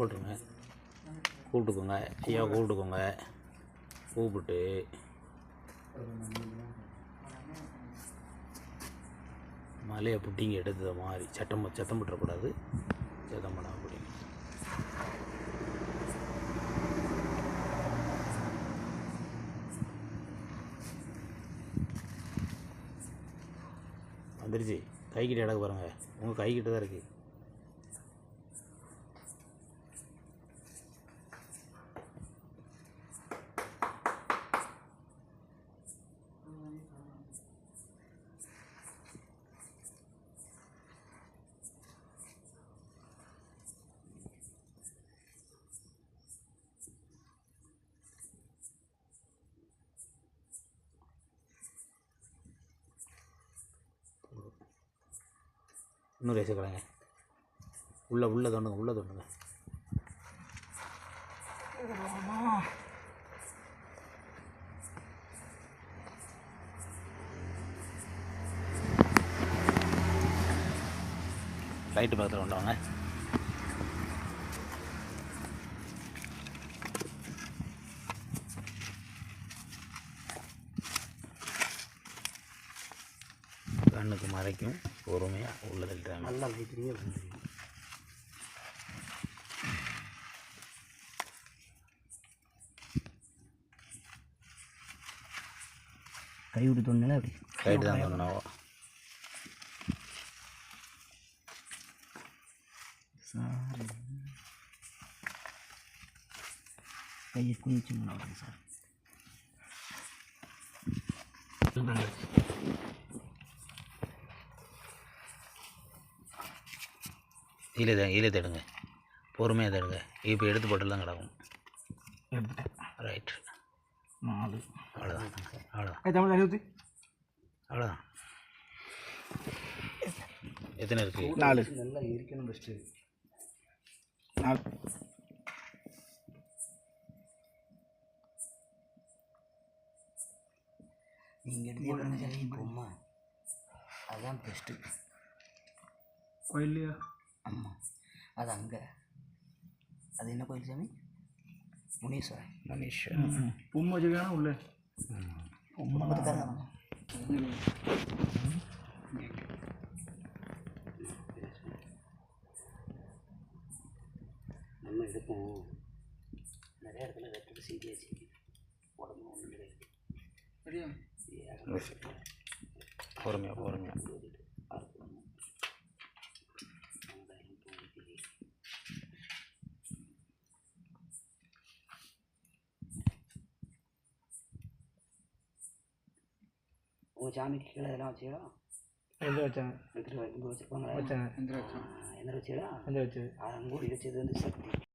போட்டுருங்க. கூப்பிட்டுக்கோங்க ஐயா, கூப்பிட்டுக்கோங்க. கூப்பிட்டு மலையை புட்டிங்க எடுத்தது மாதிரி சத்தம் விட்டுறக்கூடாது. சத்தம் பண்ணாமல் பிடிங்க. வந்துருச்சு. கைக்கிட்ட இடக்கு பாருங்கள். உங்கள் கைக்கிட்ட தான் இருக்குது. இன்னும் ரேச கலைங்க. உள்ளே தோண்டுங்க. லைட்டு பக்கத்தில் கொண்டாங்க. கண்ணுக்கு மறைக்கும். பொறுமையாக உள்ள தள்ளிட்டாங்க. நல்லா லைட்லேயே வந்துருங்க. கை விட்டு தோணுனா அப்படி கைட்டு தான் தோணுனாவோ. சார் கையை கொஞ்சம் சார். ஈழை தேடுங்க. பொறுமையாக தேடுங்க. இப்போ எடுத்து போட்டுலாம் கிடக்கும். எடுத்துட்டேன். ரைட். 4. அவ்வளோதான். எத்தனை இருக்குது? 4. நல்லா இருக்கணும். பெஸ்ட்டு 4. நீங்கள் எடுத்து பொம்மை அதுதான் பெஸ்ட்டு. கோயில்லையா? ஆமாம், அது அங்கே. அது என்ன கோயில் சாமி? முனீஸ்வரன். பொம்மை வச்சுக்கான உள்ள பொம்மை பார்த்துக்காரங்க. நம்ம எடுப்போம். நிறைய இடத்துல வெட்டுறது சீரியஸ் உடம்பு ஒன்றும் கிடையாது. பொறுமையாக உங்கள் சாமிக்கு கீழே இதெல்லாம் வச்சுக்கா? எந்த வச்சாங்க? வச்சுருப்பாங்களா? வச்சாங்க. எந்த வச்சுக்கா? எந்த வச்சு அது அங்கூடி வச்சது வந்து சக்தி.